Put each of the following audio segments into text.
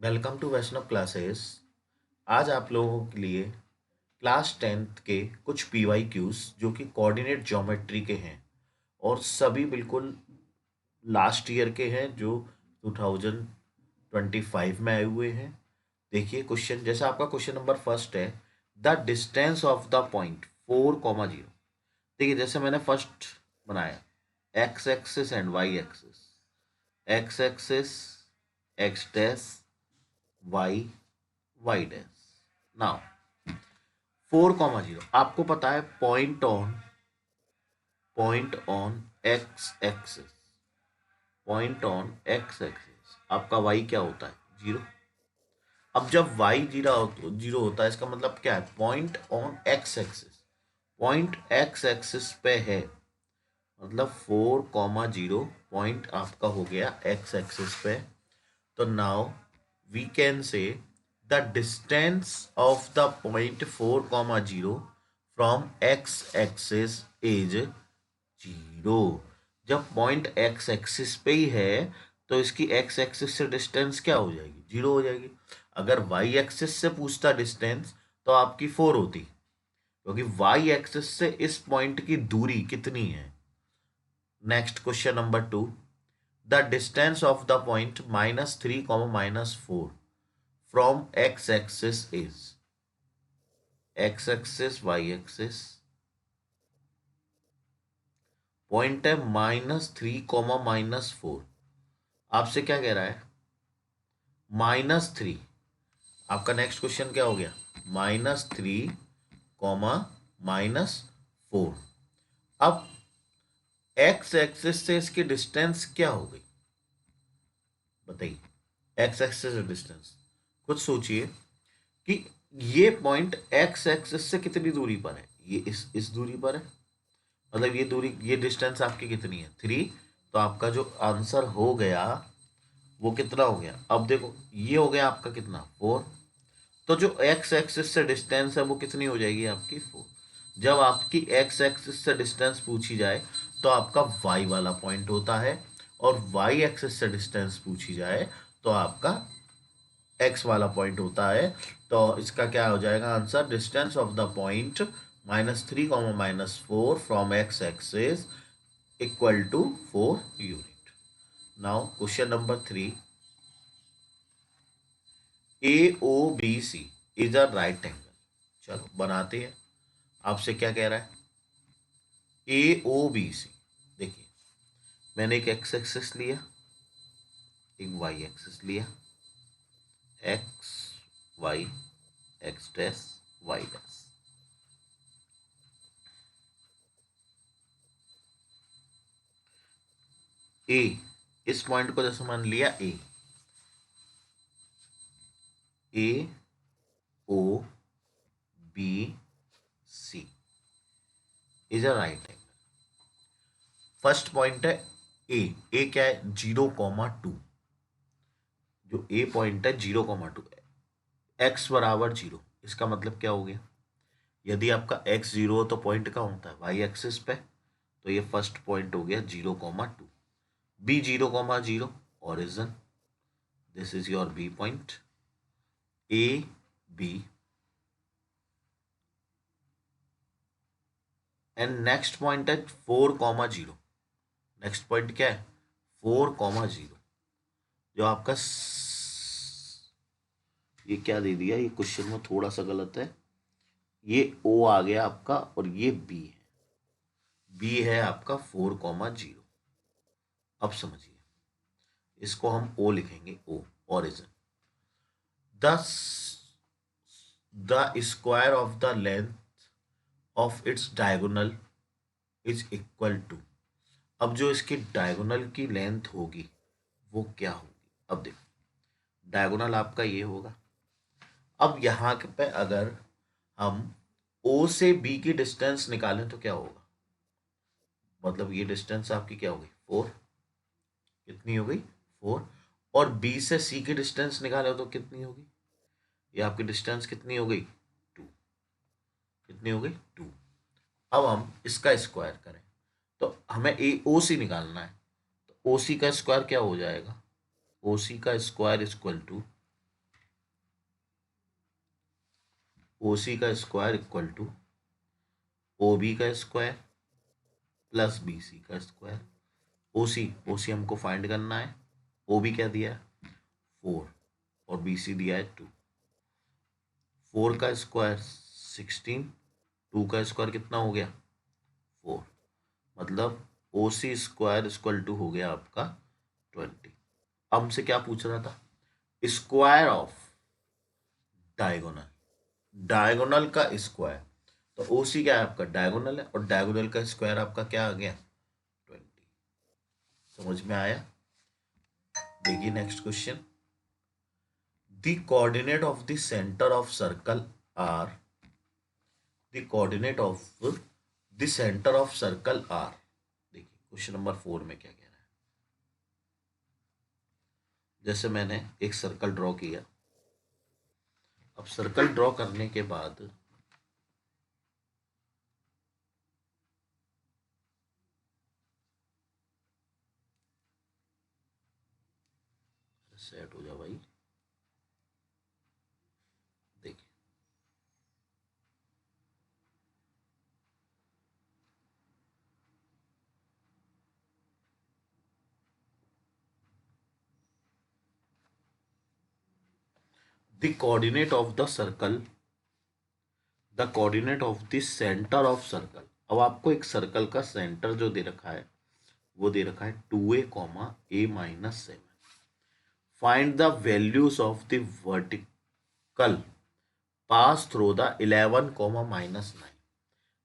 Welcome to Vaishnav classes. आज आप लोगों के लिए क्लास 10th के कुछ पीवाई क्यूज जो कि कोऑर्डिनेट ज्योमेट्री के हैं और सभी बिल्कुल लास्ट ईयर के हैं जो 2025 में आए हुए हैं। देखिए क्वेश्चन, जैसा आपका क्वेश्चन नंबर फर्स्ट है, the distance of the point 4,0। देखिए जैसे मैंने फर्स्ट बनाया, X axis and Y axis, X axis X dash, Y Y dash. Now 4,0 आपको पता है point on X axis, point on X axis आपका वाई क्या होता है? जीरो। अब जब वाई जीरो होता है, इसका मतलब क्या है? Point on X axis, point X axis पे है, मतलब 4,0 पॉइंट आपका हो गया एक्स एक्सिस पे। तो now we can say the distance of the point 4,0 from X axis is zero. जब पॉइंट एक्स एक्सिस पे ही है तो इसकी एक्स एक्सिस से डिस्टेंस क्या हो जाएगी? जीरो हो जाएगी। अगर वाई एक्सिस से पूछता डिस्टेंस तो आपकी 4 होती, क्योंकि वाई एक्सिस से इस पॉइंट की दूरी कितनी है। Next question number 2, the distance of the point -3, -4 from X axis is, X axis Y axis, point है -3, -4। आपसे क्या कह रहा है? -3। आपका नेक्स्ट क्वेश्चन क्या हो गया? -3, -4। अब एक्स एक्सिस से इसकी डिस्टेंस क्या हो गई बताइए? एक्स एक्सिस से डिस्टेंस, कुछ सोचिए कि ये पॉइंट एक्स एक्सिस से कितनी दूरी पर है? ये इस दूरी पर है, मतलब ये दूरी, ये डिस्टेंस आपकी कितनी है? 3। तो आपका जो आंसर हो गया वो कितना हो गया? अब देखो ये हो गया आपका कितना? 4। तो जो एक्स एक्सिस से डिस्टेंस है वो कितनी हो जाएगी आपकी? 4। जब आपकी एक्स एक्सिस से डिस्टेंस पूछी जाए तो आपका वाई वाला पॉइंट होता है, और वाई एक्सिस से डिस्टेंस पूछी जाए तो आपका एक्स वाला पॉइंट होता है। तो इसका क्या हो जाएगा answer? Distance of the point -3, -4 from X axis equal to 4 unit. Now question number 3, A O B C is a right angle. चलो बनाते हैं। आपसे क्या कह रहा है? A O B C. देखिए मैंने एक एक्स एक्सिस लिया, एक वाई एक्सिस लिया, X Y, X dash Y dash. A, इस पॉइंट को जैसे मान लिया A, A O B C is a right angle. First point है ए, ए क्या है? 0,2। जो ए पॉइंट है 0,2, एक्स बराबर 0, इसका मतलब क्या हो गया? यदि आपका एक्स 0 हो तो पॉइंट कहाँ होता है? वाई एक्सिस पे। तो ये फर्स्ट पॉइंट हो गया 0,2। B 0,0 origin, this is your B point. A B and next point है 4,0। नेक्स्ट पॉइंट क्या है? 4,0। जो आपका ये क्या दे दिया, ये क्वेश्चन में थोड़ा सा गलत है। ये ओ आ गया आपका और ये बी है। बी है आपका 4,0। अब समझिए, इसको हम ओ लिखेंगे, O origin. Thus the square of the length of its diagonal is equal to. अब जो इसकी डायगोनल की लेंथ होगी वो क्या होगी? अब देखो डायगोनल आपका ये होगा। अब यहाँ पे अगर हम ओ से बी की डिस्टेंस निकालें तो क्या होगा? मतलब ये डिस्टेंस आपकी क्या होगी? 4। कितनी हो गई? 4। और बी से सी की डिस्टेंस निकाले तो कितनी होगी? ये आपकी डिस्टेंस कितनी हो गई? 2। कितनी हो गई? 2। अब हम इसका स्क्वायर करें तो हमें ए ओ सी निकालना है। तो ओ सी का स्क्वायर क्या हो जाएगा? ओ सी का square equal to O C का square equal to O B का स्क्वायर प्लस बी सी का स्क्वायर। ओ सी हमको फाइंड करना है। ओ बी क्या दिया है 4 और बी सी दिया है 2। 4 का स्क्वायर 16, 2 का स्क्वायर कितना हो गया 4, मतलब ओ सी स्क्वायर इक्वल टू हो गया आपका 20। अब हमसे क्या पूछ रहा था, स्क्वायर ऑफ डायगोनल, डायगोनल का स्क्वायर। तो ओ सी क्या है आपका डायगोनल है, और डायगोनल का स्क्वायर आपका क्या आ गया 20। समझ में आया। देखिए next question, the coordinate of the centre of circle R, the coordinate of the centre of circle R. देखिए क्वेश्चन नंबर 4 में क्या कह रहा है। जैसे मैंने एक सर्कल ड्रॉ किया, अब सर्कल ड्रॉ करने के बाद सेट हो जा भाई। देखिए the coordinate of the circle, the coordinate of the centre of circle. अब आपको एक सर्कल का सेंटर जो दे रखा है वो दे रखा है 2a comma a minus 7। Find the values of the vertical pass through the 11 comma minus 9।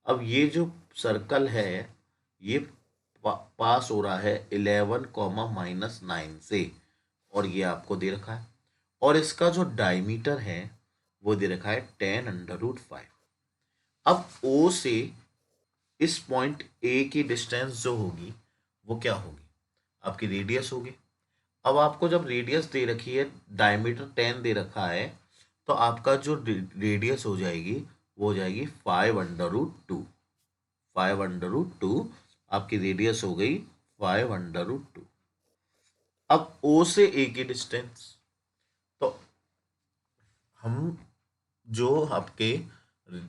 अब ये जो सर्कल है ये पास हो रहा है 11 कॉमा माइनस 9 से, और ये आपको दे रखा है, और इसका जो डायमीटर है वो दे रखा है 10√5। अब ओ से इस पॉइंट ए की डिस्टेंस जो होगी वो क्या होगी आपकी रेडियस होगी। अब आपको जब रेडियस दे रखी है, डायमीटर 10 दे रखा है, तो आपका जो रेडियस हो जाएगी वो हो जाएगी 5√2। 5√2 आपकी रेडियस हो गई 5√2। अब ओ से ए की डिस्टेंस, तो हम जो आपके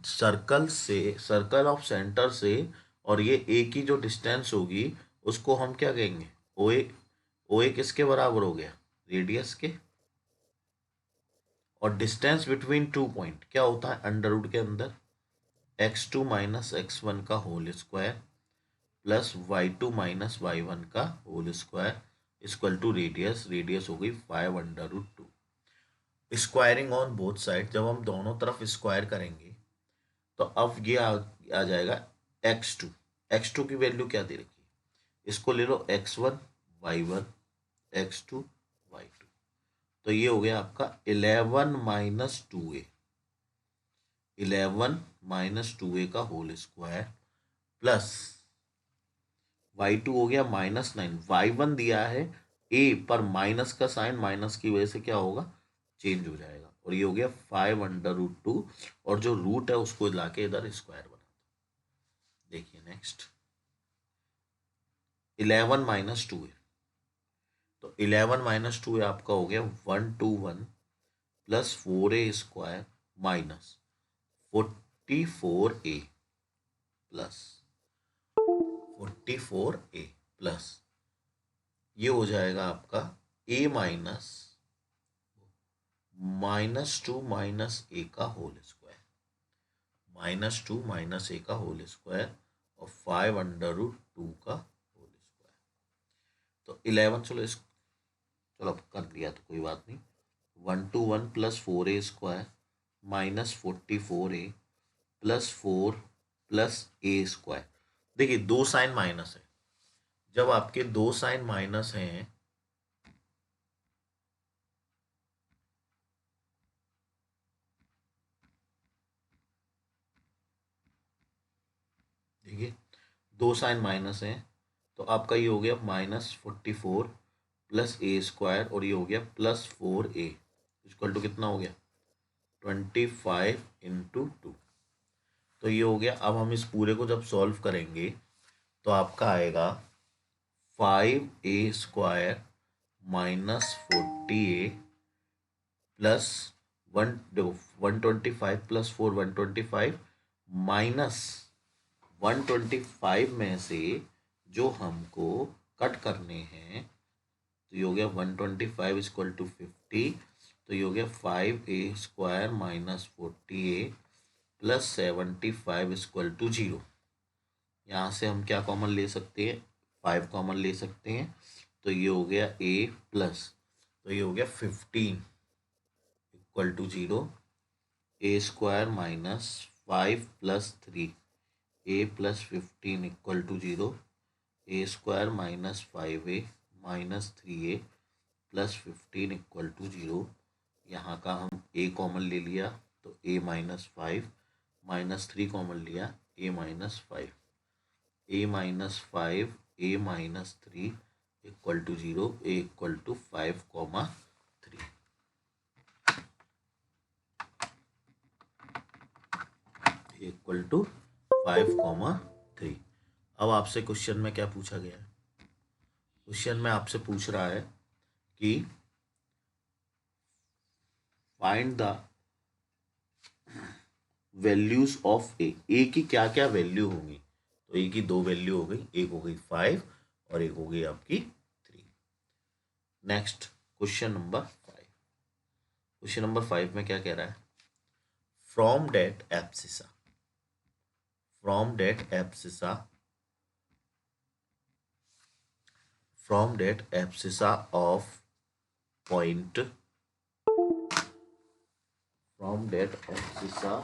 सर्कल से, सर्कल ऑफ सेंटर से और ये ए की जो डिस्टेंस होगी उसको हम क्या कहेंगे ओ ए। ओ ए किसके बराबर हो गया रेडियस के, और डिस्टेंस बिटवीन टू पॉइंट क्या होता है अंडर रूट के अंदर x2 माइनस x1 का whole square plus y2 minus y1 का whole square equal to radius. Radius हो गई 5√2। स्क्वायरिंग ऑन बोथ साइड, जब हम दोनों तरफ स्क्वायर करेंगे तो अब ये आ जाएगा x2। x2 की वैल्यू क्या दे रखी है, इसको ले लो x1 y1 x2 y2, तो ये हो गया आपका 11 माइनस 2a, 11 माइनस 2a का होल स्क्वायर प्लस y2 हो गया -9। y1 दिया है a पर माइनस का साइन माइनस की वजह से क्या होगा चेंज हो जाएगा, और ये हो गया 5√2, और जो रूट है उसको लाके इधर स्क्वायर बना दो। देखिए नेक्स्ट 11 माइनस 2a, तो 11 माइनस 2a आपका हो गया 121 plus 4a square minus 44a plus 44a plus ये हो जाएगा आपका a माइनस -2 माइनस ए का होल स्क्वायर, -2 माइनस ए का होल स्क्वायर और 5√2 का होल स्क्वायर। तो 11, चलो कर दिया तो कोई बात नहीं। 121 plus 4a square minus 44a plus 4 plus a square. देखिए दो साइन माइनस है, जब आपके दो साइन माइनस हैं देखिए दो साइन माइनस हैं, तो आपका ये हो गया -44 प्लस ए स्क्वायर, और ये हो गया +4a इक्वल टू कितना हो गया 25/2। तो ये हो गया। अब हम इस पूरे को जब सॉल्व करेंगे तो आपका आएगा 5a स्क्वायर -40a प्लस देखो 125 प्लस 4 125 माइनस 125 में से जो हमको कट करने हैं तो ये हो गया 125 इक्वल टू 50, तो ये हो गया 5a² minus 40a plus 75 equal to 0। यहाँ से हम क्या कॉमन ले सकते हैं, 5 कॉमन ले सकते हैं, तो ये हो गया a प्लस, तो ये हो गया 15 equal to 0, a² minus 5 plus 3 a plus 15 equal to 0, a² minus 5a minus 3a plus 15 equal to 0। यहाँ का हम a कॉमन ले लिया तो a माइनस 5 माइनस 3 कॉमन लिया a minus 5, a minus 5 a minus 3 equal to 0, a equal to 5,3 equal to 5,3। अब आपसे question में क्या पूछा गया है, क्वेश्चन में आपसे पूछ रहा है कि फाइंड द वैल्यूज ऑफ ए की क्या क्या वैल्यू होंगी, तो ए की दो वैल्यू हो गई, एक हो गई 5 और एक हो गई आपकी 3। Next question number 5, question number 5 में क्या कह रहा है, from that abscissa, from that abscissa, from that abscissa of point, from that abscissa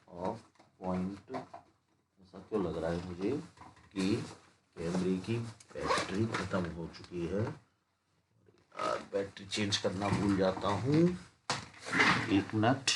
of point, ऐसा क्यों लग रहा है मुझे कि कैमरे की बैटरी खत्म हो चुकी है, बैटरी चेंज करना भूल जाता हूँ, एक मिनट।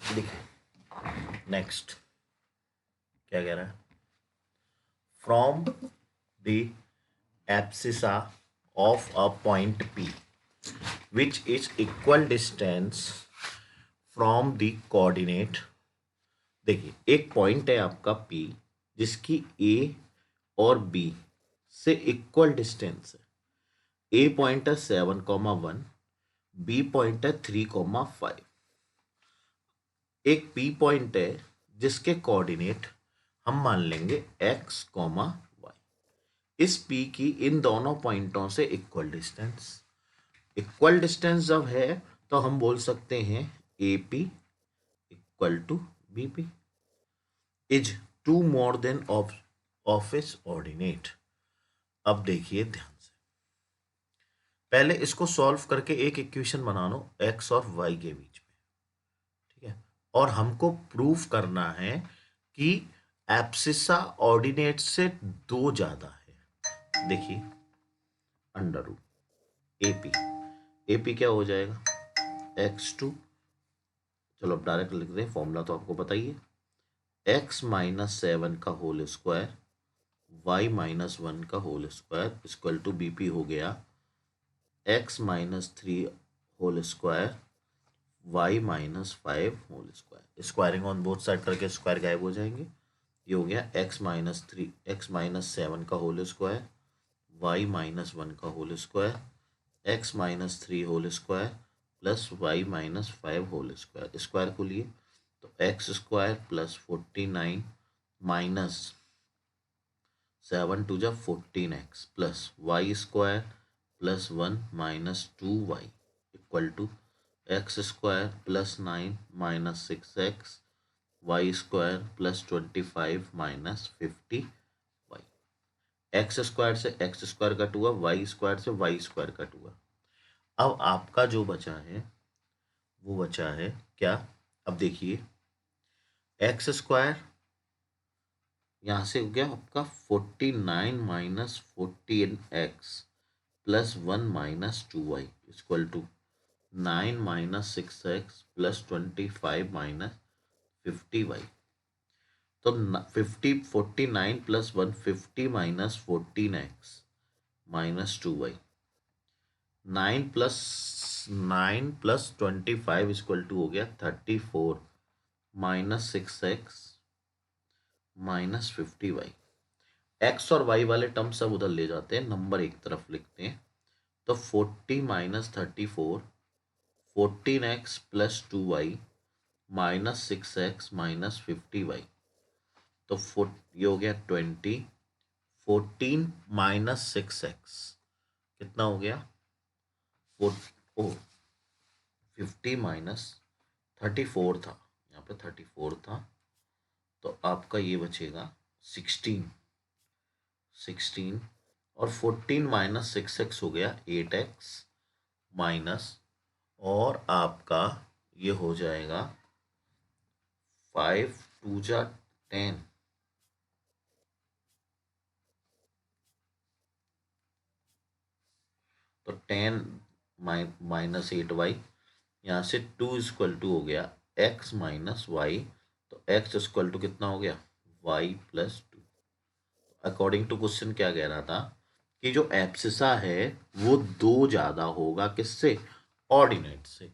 देखिए नेक्स्ट क्या कह रहा है, from the abscissa of a point P which is equal distance from the coordinate। देखिए एक पॉइंट है आपका P जिसकी A और B से इक्वल डिस्टेंस है, A पॉइंट है 7,1, B पॉइंट है 3,5, एक P पॉइंट है जिसके कोऑर्डिनेट हम मान लेंगे x, y, इस P की इन दोनों पॉइंटों से इक्वल डिस्टेंस, इक्वल डिस्टेंस जब है तो हम बोल सकते हैं AP equal to BP is 2 more than of its ordinate. अब देखिए ध्यान से, पहले इसको सॉल्व करके एक इक्वेशन बना लो x और y के बीच में, ठीक है, और हमको प्रूव करना है कि एब्सिसा ऑर्डिनेट से 2 ज्यादा है। देखिए अंडर रूट AP, AP क्या हो जाएगा x2, चलो अब डायरेक्ट लिख दें, फॉर्मूला तो आपको पता ही है, x माइनस 7 का होल स्क्वायर y माइनस 1 का whole square equal to BP हो गया x minus 3 whole square y minus 5 whole square, squaring on both side करके स्क्वायर गायब हो जाएंगे, ये हो गया x माइनस 7 का होल स्क्वायर y माइनस 1 का whole square x minus 3 whole square plus y minus 5 whole square, square को लिए तो x² प्लस 49 माइनस 7 टू जा 14x plus y² plus 1 minus 2y equal to X square plus 9 minus 6x, Y square plus 25 minus 50y। X square से X square cut हुआ, Y square से Y square cut हुआ। अब आपका जो बचा है वो बचा है क्या? अब देखिए, एक्स स्क्वायर यहाँ से हो गया आपका 49 minus 14x plus 1 minus 2y equal to 9 minus 6x plus 25 minus 50y। तो 49 plus 1 50 minus 14x minus 2y। 9 plus 25 equal to हो गया 34 minus 6x minus 50y। X और वाई वाले टर्म सब उधर ले जाते हैं, नंबर एक तरफ लिखते हैं। तो 40 minus 34, 14x plus 2y minus 6x minus 50y। तो ये हो गया 20, 14 माइनस 6x कितना हो गया? 50 माइनस 34 था, यहाँ पे 34 था, तो आपका ये बचेगा 16 और 14 माइनस 6x हो गया 8x माइनस, और आपका ये हो जाएगा 5 2 जा 10, तो 10 माइनस 8y। यहाँ से 2 इक्वल टू हो गया x माइनस वाई, तो x इक्वल टू कितना हो गया? y plus 2। According to question क्या कह रहा था कि जो एब्सिसा है वो 2 ज़्यादा होगा किससे? ऑर्डिनेट से।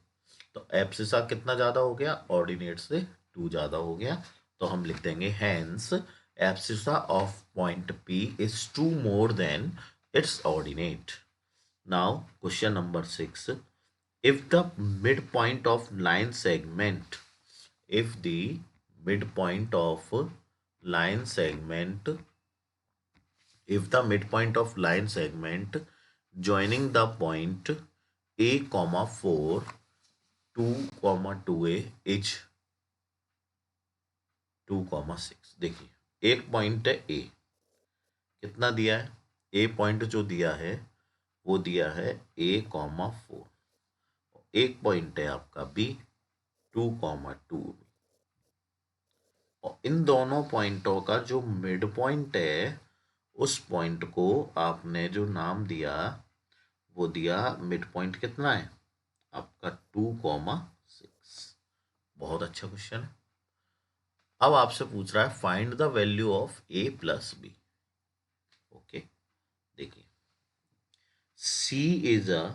तो एब्सिसा कितना ज़्यादा हो गया? ऑर्डिनेट से 2 ज़्यादा हो गया। तो हम लिख देंगे hence abscissa of point P is 2 more than its ordinate. Now question number 6, if the midpoint of line segment if the midpoint of line segment if the midpoint of line segment joining the point a comma 4 2 comma 2a is 2 comma 6। देखिए एक point है ए, कितना दिया है? ए point जो दिया है वो दिया है a कॉमा 4, एक पॉइंट है आपका बी 2 कॉमा 2। और इन दोनों पॉइंटों का जो मिड पॉइंट है उस पॉइंट को आपने जो नाम दिया वो दिया मिड पॉइंट कितना है आपका 2 कॉमा 6। बहुत अच्छा क्वेश्चन है। अब आपसे पूछ रहा है find the value of A plus B. Okay, देखिए C is a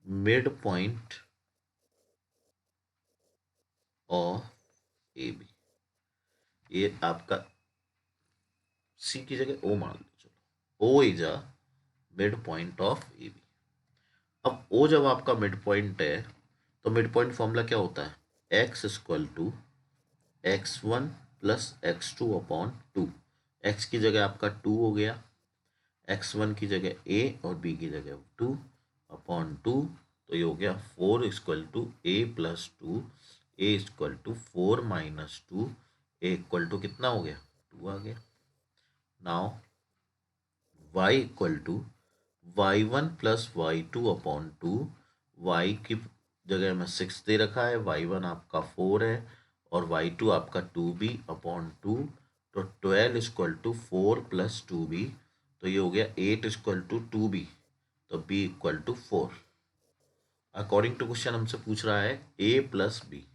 mid point of A B. ये आपका सी की जगह ओ मान लो, चलो O is a mid point of A B. अब ओ जब आपका मिड पॉइंट है तो मिड पॉइंट फॉर्मूला क्या होता है? X equal to x1 plus x2 upon 2। X की जगह आपका 2 हो गया, x1 की जगह a और b की जगह 2 अपॉन 2, तो ये हो गया 4 equal to a plus 2, a equal to 4 minus 2, a equal to कितना हो गया? 2 आ गया। Now y equal to y1 plus y2 upon 2, y की जगह में 6 दे रखा है, y1 आपका 4 है और y2 आपका 2b अपॉन 2, तो 12 इक्वल टू 4 प्लस 2b, तो ये हो गया 8 इक्वल टू 2b, तो b equal to 4। According to question हमसे पूछ रहा है a प्लस बी,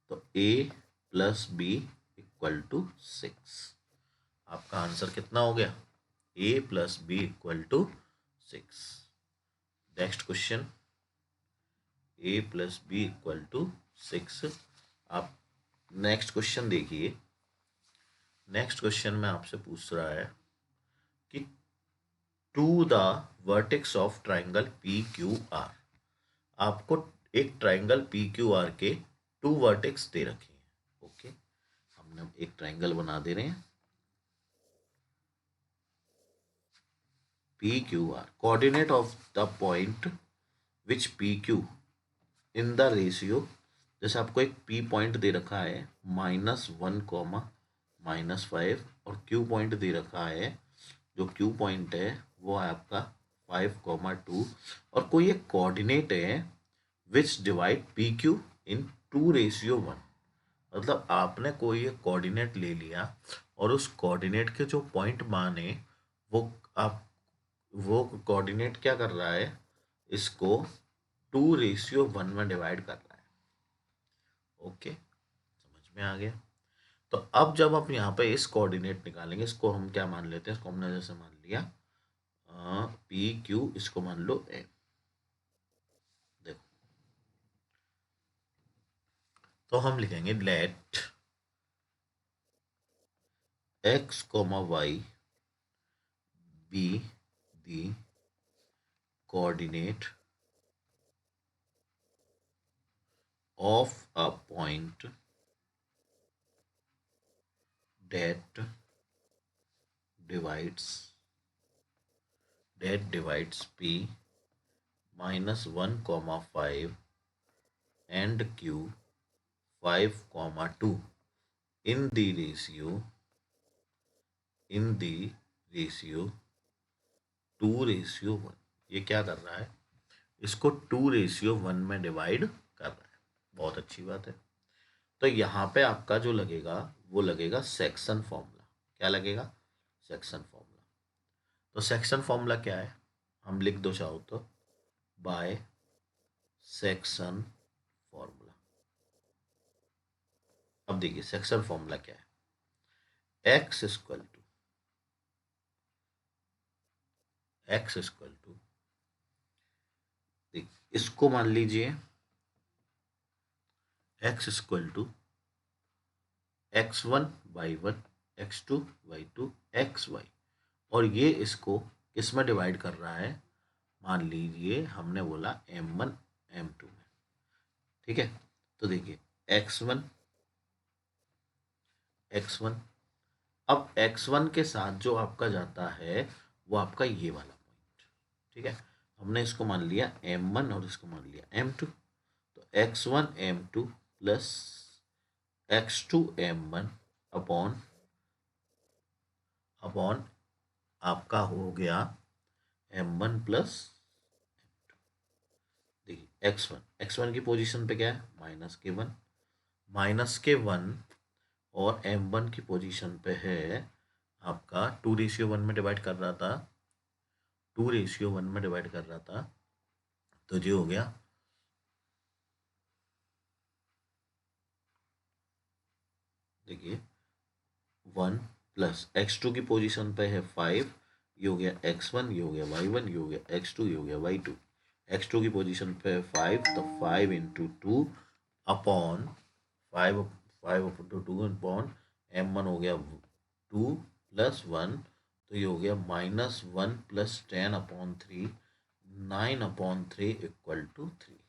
तो a plus b equal to 6। आपका आंसर कितना हो गया? a plus b equal to 6। Next question, a plus b equal to 6। आप नेक्स्ट क्वेश्चन देखिए। नेक्स्ट क्वेश्चन में आपसे पूछ रहा है कि to the vertex of triangle P Q R. आपको एक ट्राइंगल पी क्यू आर के 2 वर्टेक्स दे रखे हैं। ओके, हमने एक ट्राइंगल बना दे रहे हैं P Q are. Coordinate of the point which P Q in the ratio, जैसे आपको एक पी पॉइंट दे रखा है -1, और क्यू पॉइंट दे रखा है, जो क्यू पॉइंट है वो है आपका 5, 2, और कोई एक कोऑर्डिनेट है विच डिवाइड पी क्यू इन 2:1। मतलब आपने कोई एक कोऑर्डिनेट ले लिया और उस कोऑर्डिनेट के जो पॉइंट मान है वो आप वो कोऑर्डिनेट क्या कर रहा है, इसको 2:1 में डिवाइड कर रहा है। ओके, समझ में आ गया। तो अब जब आप यहाँ पे इस कोऑर्डिनेट निकालेंगे, इसको हम क्या मान लेते हैं, इसको हमने जैसे मान लिया पी क्यू, इसको मान लो ए। देखो, तो हम लिखेंगे let x, y be the coordinate of a point that divides p -1, 5 and q 5, 2 in the ratio 2:1। ये क्या कर रहा है, इसको 2:1 में डिवाइड कर रहा है। बहुत अच्छी बात है। तो यहाँ पे आपका जो लगेगा वो लगेगा सेक्शन फॉर्मूला। क्या लगेगा, सेक्शन फॉर्मूला। तो सेक्शन फॉर्मूला क्या है, हम लिख दो चाहो तो, बाय सेक्शन फॉर्मूला। अब देखिए सेक्शन फॉर्मूला क्या है, x इक्वल टू इसको मान लीजिए x equal to x1 y1 x2 y2 xy, और ये इसको किस में डिवाइड कर रहा है, मान लीजिए हमने बोला m1 m2 में। ठीक है, तो देखिए x1 अब x1 के साथ जो आपका जाता है वो आपका ये वाला पॉइंट। ठीक है, हमने इसको मान लिया m1 और इसको मान लिया m2। तो x1 m2 plus x2 m1 upon आपका हो गया m1 प्लस, देखिए x1 की पोजीशन पे क्या है, -k1 और m1 की पोजीशन पे है आपका 2:1 में डिवाइड कर रहा था, 2:1 में डिवाइड कर रहा था। तो ये हो गया, देखिए 1 प्लस x2 की पोजीशन पे है 5, ये हो गया x1, ये हो गया y1, ये हो गया x2, ये हो गया y2। x2 की पोजीशन पे है 5, तो 5 इंटू 2 अपॉन 5 अपॉन m1 हो गया 2 प्लस 1, तो ये हो गया -1 प्लस 10/3, 9/3 इक्वल टू 3।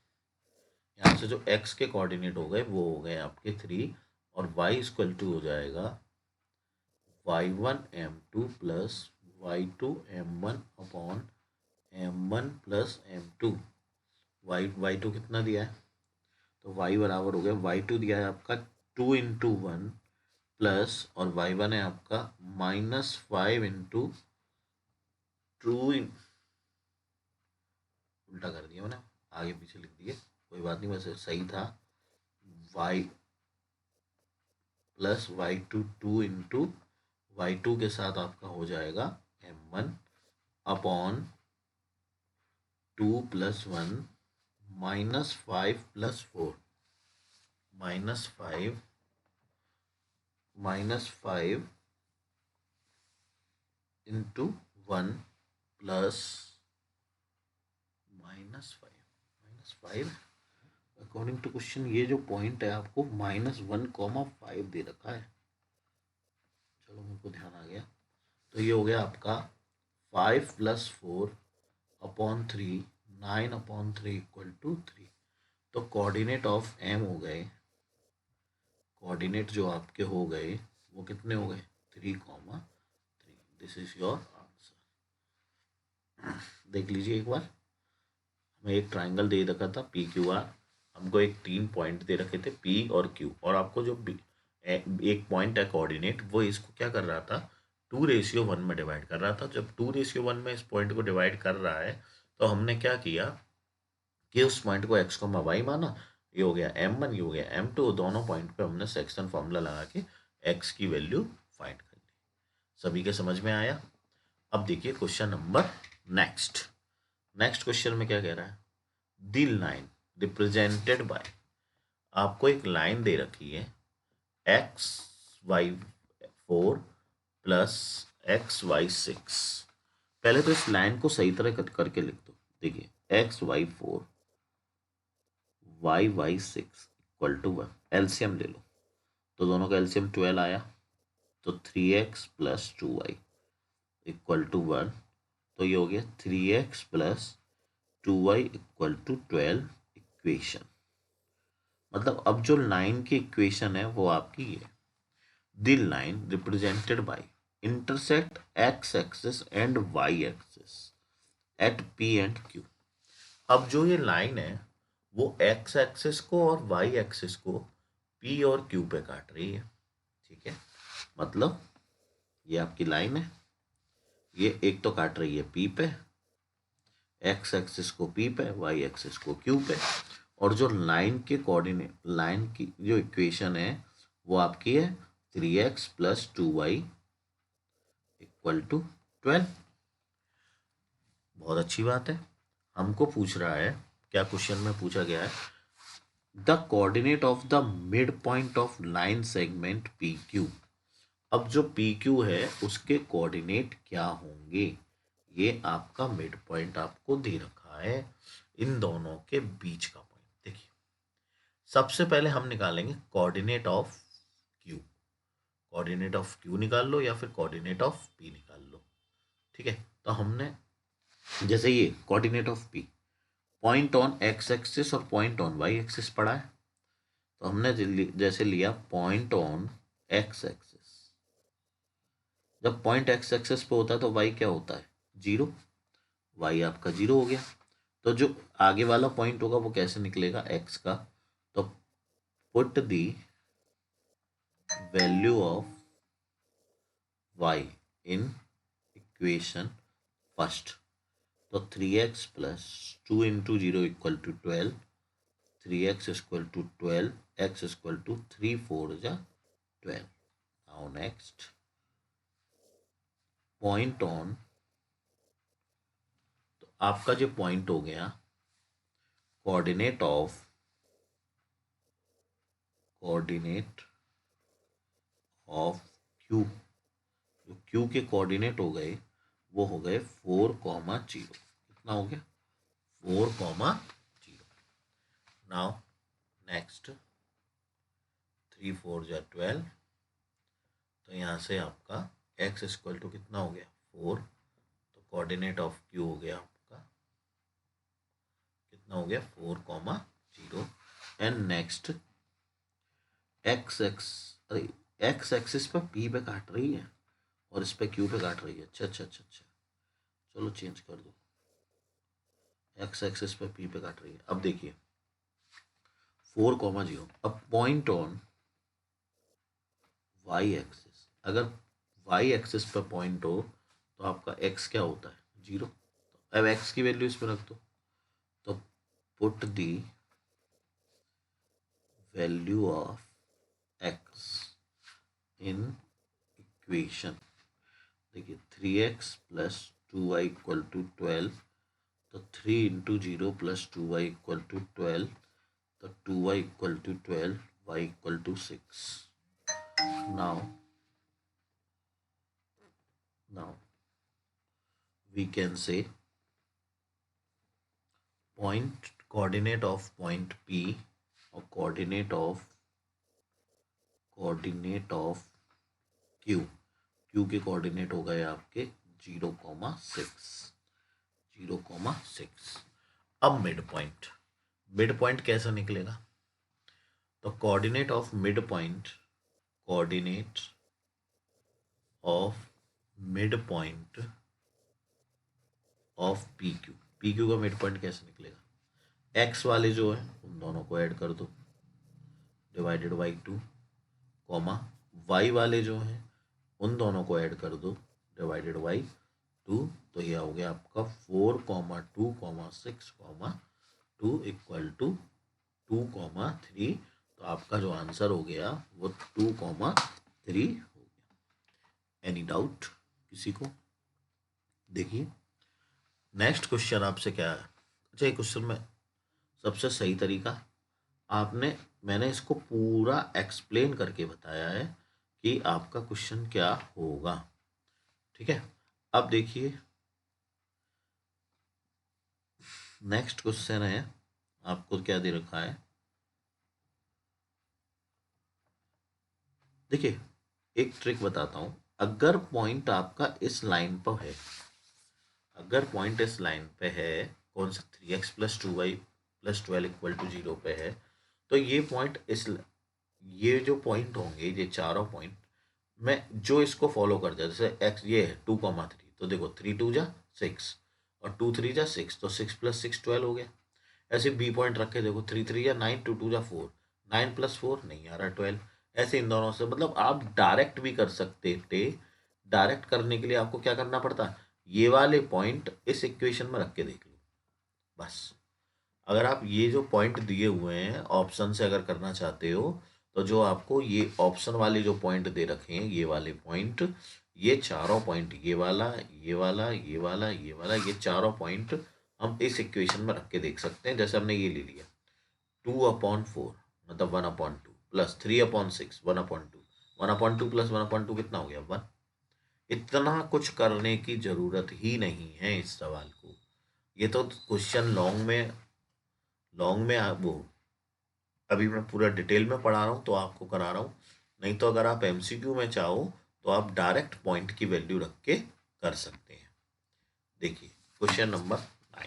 यहाँ से जो x के कोऑर्डिनेट हो गए वो हो गए आपके 3, और y इक्वल टू हो जाएगा y1 m2 plus y2 m1 upon m1 plus m2। y2 कितना दिया है, तो y बराबर हो गया, y2 दिया है आपका 2 इंटू 1 प्लस, और y1 है आपका -5 इंटू 2, उल्टा कर दिया मैंने, आगे पीछे लिख दिए, कोई बात नहीं, वैसे सही था। y plus y2 2 into y2 के साथ आपका हो जाएगा m1 upon 2 plus 1 -5 plus 4, -5 into 1 plus -5 according to क्वेश्चन ये जो पॉइंट है आपको -1, 5 दे रखा है। चलो मेरे को ध्यान आ गया। तो ये हो गया आपका 5 प्लस 4 अपॉन 3, 9/3 इक्वल टू 3। तो कोऑर्डिनेट ऑफ m हो गए, कोऑर्डिनेट जो आपके हो गए वो कितने हो गए, 3, 3। This is your answer. देख लीजिए एक बार, हमें एक ट्राइंगल दे रखा था PQR, हमको एक 3 पॉइंट दे रखे थे P और Q, और आपको जो एक पॉइंट है कोऑर्डिनेट, वो इसको क्या कर रहा था, 2:1 में डिवाइड कर रहा था। जब 2:1 में इस पॉइंट को डिवाइड कर रहा है तो हमने क्या किया कि उस पॉइंट को x, y माना। ये हो गया m1, ये हो गया m2, दोनों पॉइंट पे हमने सेक्शन फॉर्मूला लगा के x की वैल्यू फाइंड कर ली। सभी के समझ में आया? अब देखिए question number next. Next question में क्या कह रहा है, द लाइन रिप्रेजेंटेड बाय, आपको एक लाइन दे रखी है xy4 प्लस xy6। पहले तो इस लाइन को सही तरह कट करके लिख दो। देखिए xy4 y6 equal to 1, LCM ले लो तो दोनों का एलसीएम 12 आया, तो 3x plus 2y equal to 1, तो ये हो गया 3x plus 2y equal to 12 equation. मतलब अब जो लाइन की इक्वेशन है वो आपकी है, the line represented by intersect x axis and y axis at p and q। अब जो ये लाइन है वो x एक्सिस को और y एक्सिस को p और q पे काट रही है, ठीक है। मतलब ये आपकी लाइन है, ये एक तो काट रही है p पे, x एक्सिस को p पे, y एक्सिस को q पे, और जो लाइन के कोऑर्डिनेट, लाइन की जो इक्वेशन है वो आपकी है 3x plus 2y equal to 12। बहुत अच्छी बात है। हमको पूछ रहा है, क्या क्वेश्चन में पूछा गया है, the coordinate of the mid point of line segment P Q. अब जो पी क्यू है उसके कोऑर्डिनेट क्या होंगे, ये आपका मिड पॉइंट आपको दे रखा है, इन दोनों के बीच का पॉइंट। देखिए सबसे पहले हम निकालेंगे coordinate of Q. Coordinate of Q निकाल लो या फिर कोऑर्डिनेट ऑफ पी निकाल लो, ठीक है। तो हमने जैसे ये coordinate of P, point on X axis और पॉइंट ऑन वाई एक्सिस पड़ा है, तो हमने जैसे लिया पॉइंट ऑन एक्स एक्सिस। जब पॉइंट एक्स एक्सिस पे होता है तो वाई क्या होता है, 0, वाई आपका 0 हो गया। तो जो आगे वाला पॉइंट होगा वो कैसे निकलेगा, एक्स का, तो put the value of y in equation first. तो 3x plus 2 into 0 equal to 12, 3x equal to 12, x equal to 3 4 जा 12। नाउ नेक्स्ट पॉइंट ऑन, तो आपका जो पॉइंट हो गया कोऑर्डिनेट ऑफ क्यू, जो क्यू के कोऑर्डिनेट हो गए वो हो गए 4,0। कितना हो गया, 4,0। नाउ नेक्स्ट 3 4 जा 12, तो यहाँ से आपका x इक्वल टू कितना हो गया 4, तो कोऑर्डिनेट ऑफ क्यू हो गया आपका कितना हो गया 4,0। एंड नेक्स्ट एक्स एक्सिस पे p पे काट रही है और इस पे q पे काट रही है। अच्छा अच्छा अच्छा अच्छा, चलो चेंज कर दो, एक्स एक्सिस पे p पे काट रही है। अब देखिए 4,0, अब पॉइंट ऑन y एक्सिस, अगर y एक्सिस पे पॉइंट हो तो आपका x क्या होता है, 0। अब x की वैल्यू इस पर रख दो, तो put the value of x in equation. देखिए 3x plus 2y equal to 12, तो 3 into 0 plus 2y equal to 12, तो 2y equal to 12, y equal to 6। now we can say point coordinate of point P और coordinate of Q, Q के coordinate हो गए आपके 0,6। अब mid point कैसा निकलेगा, तो coordinate of mid point of P Q का मिड पॉइंट कैसे निकलेगा, एक्स वाले जो है उन दोनों को ऐड कर दो, डिवाइडेड बाई 2, कॉमा वाई वाले जो हैं उन दोनों को ऐड कर दो, डिवाइडेड बाई 2। तो यह हो गया आपका 4,2,6,2 इक्वल टू 2,3। तो आपका जो आंसर हो गया वो 2,3 हो गया। एनी डाउट किसी को? देखिए नेक्स्ट क्वेश्चन आपसे क्या है। अच्छा, ये क्वेश्चन में सबसे सही तरीका मैंने इसको पूरा एक्सप्लेन करके बताया है कि आपका क्वेश्चन क्या होगा। ठीक है, अब देखिए नेक्स्ट क्वेश्चन है, आपको क्या दे रखा है। देखिए एक ट्रिक बताता हूं, अगर पॉइंट आपका इस लाइन पर है, अगर पॉइंट इस लाइन पे है, कौन सा 3x plus 2y plus 12 equal to 0 पे है, तो ये पॉइंट ये जो पॉइंट होंगे, ये चारों पॉइंट मैं जो इसको फॉलो कर जाए, जैसे x ये है 2,3, तो देखो 3 2 जा 6 और 2 3 जा 6, तो 6 + 6 12 हो गया। ऐसे बी पॉइंट रख के देखो 3 3 जा 9, 2 2 जा 4, 9 + 4 नहीं आ रहा 12। ऐसे इन दोनों से मतलब आप डायरेक्ट भी कर सकते थे। डायरेक्ट करने के लिए आपको क्या करना पड़ता, ये वाले पॉइंट इस इक्वेशन में रख के देख लो बस। अगर आप ये जो पॉइंट दिए हुए हैं ऑप्शन से अगर करना चाहते हो, तो जो आपको ये ऑप्शन वाले जो पॉइंट दे रखे हैं, ये वाले पॉइंट, ये चारों पॉइंट, ये वाला ये वाला ये वाला ये वाला, ये चारों पॉइंट हम इस इक्वेशन में रख के देख सकते हैं। जैसे हमने ये ले लिया 2/4 मतलब 1/2 प्लस 3/6 1/2, 1/2 प्लस 1/2 कितना हो गया 1। इतना कुछ करने की जरूरत ही नहीं है इस सवाल को। ये तो क्वेश्चन लॉन्ग में वो अभी मैं पूरा डिटेल में पढ़ा रहा हूँ तो आपको करा रहा हूँ। नहीं तो अगर आप एमसीक्यू में चाहो तो आप डायरेक्ट पॉइंट की वैल्यू रख के कर सकते हैं। देखिए क्वेश्चन नंबर 9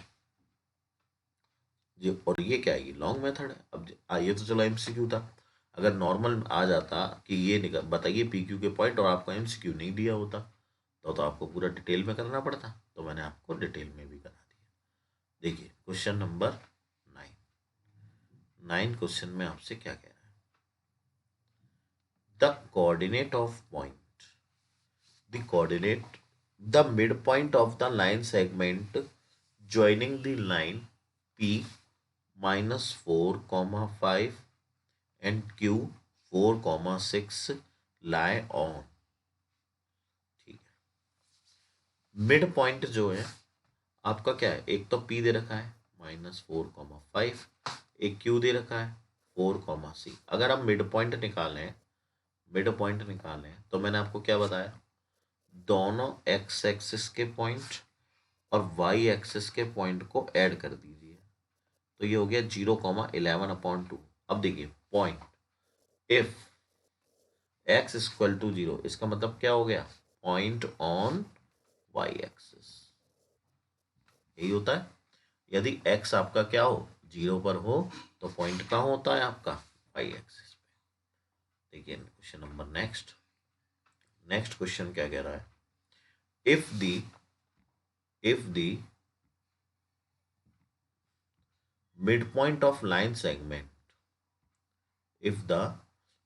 जी, और ये क्या है, ये लॉन्ग मेथड है। अब ये तो चलो एमसीक्यू था, अगर नॉर्मल आ जाता कि ये बताइए पीक्यू के पॉइंट और आपको एमसीक्यू नहीं दिया होता तो आपको पूरा डिटेल में करना पड़ता, तो मैंने आपको डिटेल में भी करा दिया। देखिए क्वेश्चन नंबर 9 क्वेश्चन में आपसे क्या कह रहा है, the coordinate of point, the coordinate the midpoint of the line segment joining the line P -4, 5 and Q 4, 6 lie on। ठीक है, मिड पॉइंट जो है आपका क्या है, एक तो P दे रखा है -4, 5, एक Q दे रखा है 4, 6। अगर आप मिड पॉइंट निकालें तो मैंने आपको क्या बताया, दोनों एक्स एक्सिस के पॉइंट और वाई एक्सिस के पॉइंट को ऐड कर दीजिए, तो ये हो गया 0,11/2। अब देखिए पॉइंट इफ x = 0, इसका मतलब क्या हो गया, पॉइंट ऑन वाई एक्सिस, यही होता है। यदि x आपका क्या हो 0 पर हो तो पॉइंट कहाँ होता है आपका वाई एक्सिस पे। देखिए क्वेश्चन नंबर नेक्स्ट क्वेश्चन क्या कह रहा है, if the midpoint of line segment, if the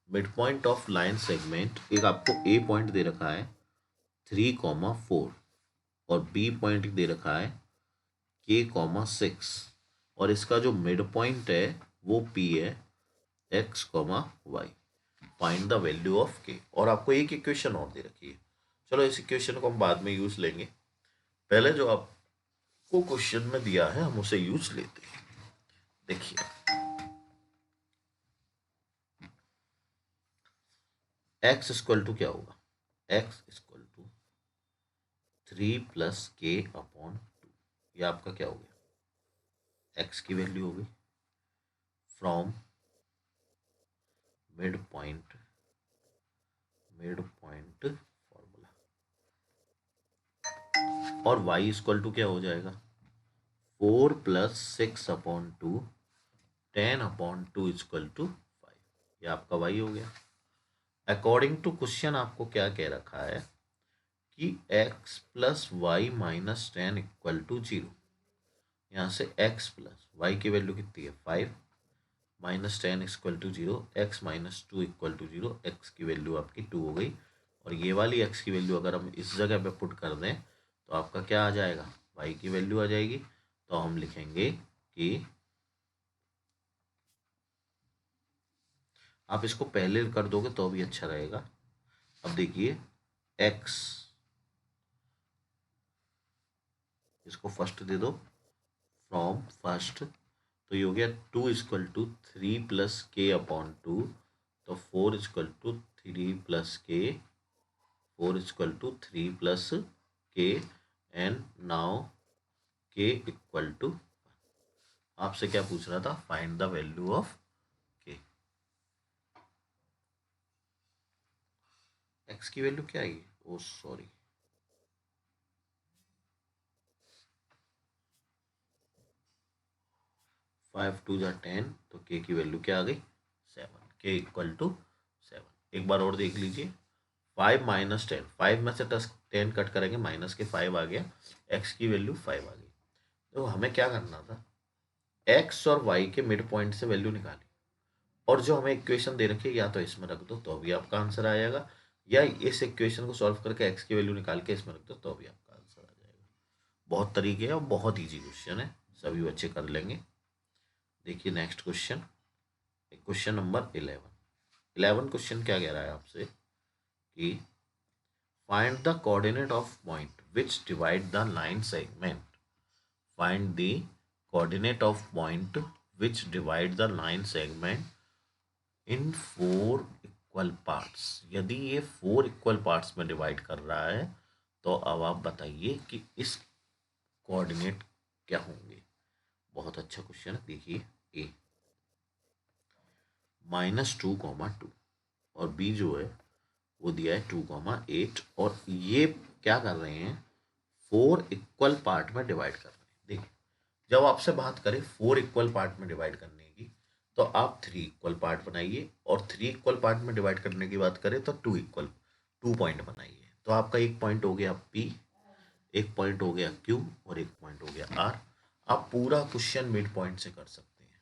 midpoint of line segment, एक आपको a पॉइंट दे रखा है 3,4 और b पॉइंट दे रखा है k,6 और इसका जो मिड पॉइंट है वो p है x, y। Find the value of k। और आपको एक इक्वेशन और दे रखी है, चलो इस इक्वेशन को हम बाद में यूज लेंगे, पहले जो आपको क्वेश्चन में दिया है हम उसे यूज लेते हैं। देखिए x = क्या होगा, x = 3 + k/2। ये आपका क्या हो गया, x की वैल्यू होगी फ्रॉम मिड पॉइंट फॉर्मूला, और y = क्या हो जाएगा 4 + 6/2 10/2 = 5। ये आपका y हो गया। अकॉर्डिंग टू क्वेश्चन आपको क्या कह रखा है कि x + y - 10 = 0। यहाँ से x प्लस वाई की वैल्यू कितनी है 5 minus 10 equal to 0, x minus 2 equal to 0, x की वैल्यू आपकी 2 हो गई। और ये वाली x की वैल्यू अगर हम इस जगह पे पुट कर दें तो आपका क्या आ जाएगा, y की वैल्यू आ जाएगी। तो हम लिखेंगे कि आप इसको पहले कर दोगे तो भी अच्छा रहेगा। अब देखिए x, इसको फर्स्ट दे दो, फ्रॉम फर्स्ट, तो ये हो गया 2 इक्वल टू 3 प्लस के अपॉन 2, तो 4 इक्वल टू 3 प्लस के, 4 इक्वल टू 3 प्लस के, एंड नाउ के इक्वल टू, आपसे क्या पूछ रहा था, फाइंड द वैल्यू ऑफ के। एक्स की वैल्यू क्या आएगी, ओ सॉरी, 5 2 जा 10, तो के की वैल्यू क्या आ गई 7, के इक्वल टू 7। एक बार और देख लीजिए, 5 माइनस 10, 5 में से 10 कट करेंगे, माइनस के 5 आ गया, एक्स की वैल्यू 5 आ गई। तो हमें क्या करना था, एक्स और वाई के मिड पॉइंट से वैल्यू निकाली, और जो हमें इक्वेशन दे रखी है या तो इसमें रख दो तो भी आपका आंसर आ जाएगा, या इस इक्वेशन को सॉल्व करके एक्स की वैल्यू निकाल के इसमें रख दो तो भी आपका आंसर आ जाएगा। बहुत तरीके है और बहुत ईजी क्वेश्चन है, सभी बच्चे कर लेंगे। देखिए next question, question number 11 question क्या कह रहा है आपसे कि find the coordinate of point which divide the line segment, find the coordinate of point which divide the line segment in 4 equal parts. यदि ये 4 इक्वल पार्ट्स में डिवाइड कर रहा है तो अब आप बताइए कि इस कोऑर्डिनेट क्या होंगे। बहुत अच्छा क्वेश्चन है, देखिए ए -2, और बी जो है वो दिया है 2, 8, और ये क्या कर रहे हैं, 4 इक्वल पार्ट में डिवाइड कर रहे हैं। देखिए जब आपसे बात करें 4 इक्वल पार्ट में डिवाइड करने की, तो आप 3 इक्वल पार्ट बनाइए, और 3 इक्वल पार्ट में डिवाइड करने की बात करें तो 2 पॉइंट बनाइए। तो आपका एक पॉइंट हो गया पी, एक पॉइंट हो गया क्यू, और एक पॉइंट हो गया आर। आप पूरा क्वेश्चन मिड पॉइंट से कर सकते हैं।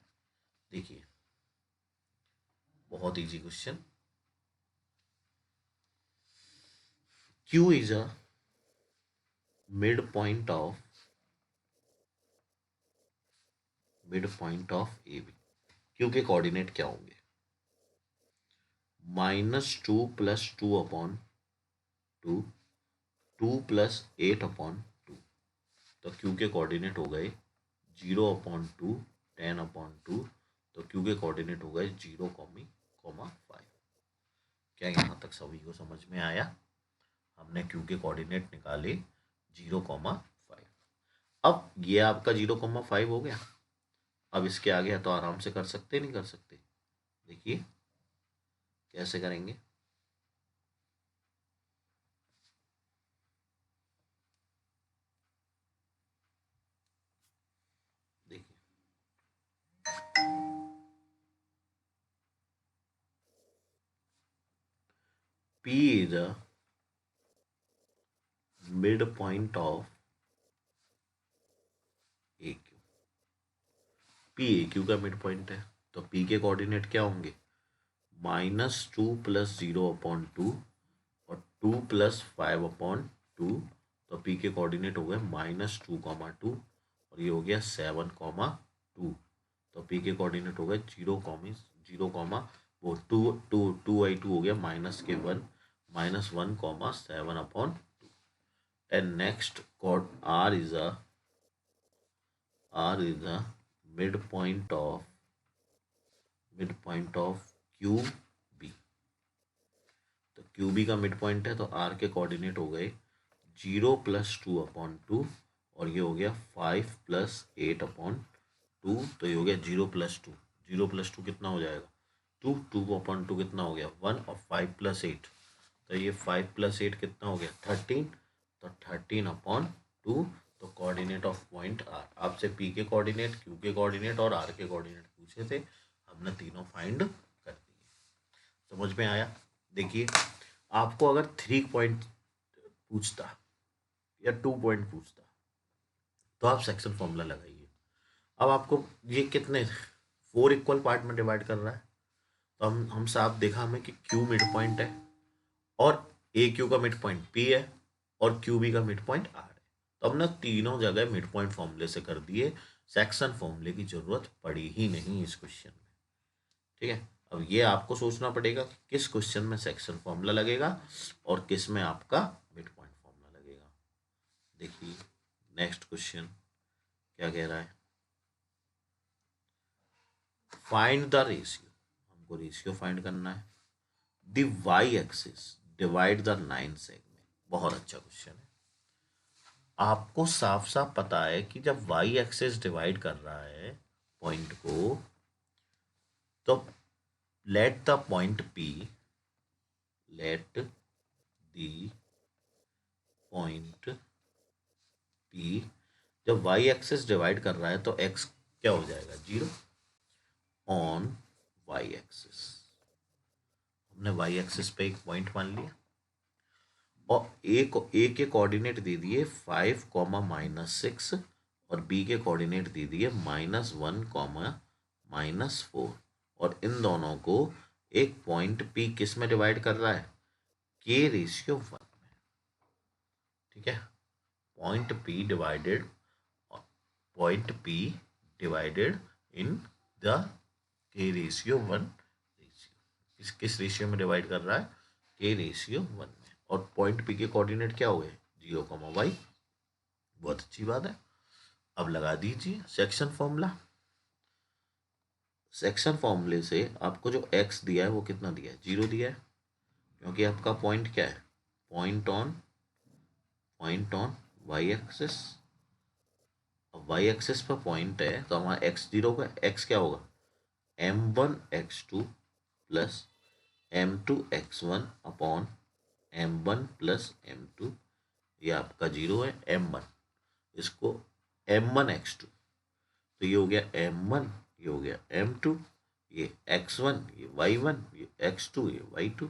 देखिए बहुत easy question, Q is a mid point of A B. Q के कोऑर्डिनेट क्या होंगे, -2 + 2 अपॉन 2, 2 + 8 अपॉन 2। तो क्यू के कोऑर्डिनेट हो गए 0/2, 10/2। तो क्यू के कोऑर्डिनेट हो गए 0,5। क्या यहाँ तक सभी को समझ में आया, हमने क्यू के कोऑर्डिनेट निकाले 0,5। अब ये आपका 0,5 हो गया। अब इसके आगे है तो आराम से कर सकते, नहीं कर सकते, देखिए कैसे करेंगे। देखिए P is a midpoint of AQ। P AQ का मिड पॉइंट है, तो P के कोऑर्डिनेट क्या होंगे, -2 + 0/2 और 2 + 5/2। तो P के कोऑर्डिनेट हो गए -2,2, और ये हो गया 7,2। तो P के कोऑर्डिनेट हो गए 0, वो 2/2 हो गया -1, -1,7/2। And next chord R is a midpoint of Q B. तो क्यू बी का मिड पॉइंट है, तो आर के कोऑर्डिनेट हो गए 0 + 2/2, और ये हो गया 5 + 8/2। तो ये हो गया 0 + 2, 0 + 2 कितना हो जाएगा 2, 2/2 कितना हो गया 1, और 5 + 8, तो ये 5 + 8 कितना हो गया 13। तो 13/2। तो कोऑर्डिनेट ऑफ पॉइंट आर, आपसे पी के कोऑर्डिनेट, क्यू के कोऑर्डिनेट और आर के कोऑर्डिनेट पूछे थे, हमने तीनों फाइंड कर दिए। समझ में आया। देखिए आपको अगर 3 पॉइंट पूछता या 2 पॉइंट पूछता तो आप सेक्शन फॉर्मूला लगाइए, अब आपको ये कितने 4 इक्वल पार्ट में डिवाइड कर रहा है, तो हम साफ देखा हमें कि क्यू मिड पॉइंट है और ए क्यू का मिड पॉइंट पी है और क्यू बी का मिड पॉइंट आर है। तो हमने तीनों जगह मिड पॉइंट फॉर्मूले से कर दिए, सेक्शन फॉर्मूले की जरूरत पड़ी ही नहीं इस क्वेश्चन में। ठीक है, अब ये आपको सोचना पड़ेगा कि किस क्वेश्चन में सेक्शन फॉर्मूला लगेगा और किस में आपका मिड पॉइंट फॉर्मूला लगेगा। देखिए नेक्स्ट क्वेश्चन क्या कह रहा है, फाइंड द रेशियो, हमको रेशियो फाइंड करना है, the y axis divide the 9 segment. बहुत अच्छा क्वेश्चन है। आपको साफ साफ पता है कि जब वाई एक्सिस डिवाइड कर रहा है पॉइंट को, तो let the point P, let the point P, जब वाई एक्सिस डिवाइड कर रहा है तो एक्स क्या हो जाएगा, 0 ऑन वाई एक्सिस। हमने वाई एक्सिस पे एक पॉइंट मान लिया और ए के कोऑर्डिनेट दे दिए 5, -6 और बी के कोऑर्डिनेट दे दिए -1, -4 और इन दोनों को एक पॉइंट पी किस में डिवाइड कर रहा है, के रेशियो 1 में। ठीक है, point P divided in the के रेशियो 1 रेशियो। किस रेशियो में डिवाइड कर रहा है, के रेशियो 1 में। और पॉइंट पी के कोऑर्डिनेट क्या हुए, 0, y। बहुत अच्छी बात है। अब लगा दीजिए सेक्शन फॉर्मूला। सेक्शन फॉर्मूले से आपको जो x दिया है वो कितना दिया है, 0 दिया है, क्योंकि आपका पॉइंट क्या है, पॉइंट ऑन वाई एक्सिस। अब वाई एक्सिस पर पॉइंट है तो हमारा x0 होगा, x क्या होगा, m1x2 plus m2x1 upon m1 plus m2। ये आपका 0 है, m1, इसको m1x2, तो ये हो गया m1, ये हो गया m2, ये x1, ये y1, ये x2, ये y2,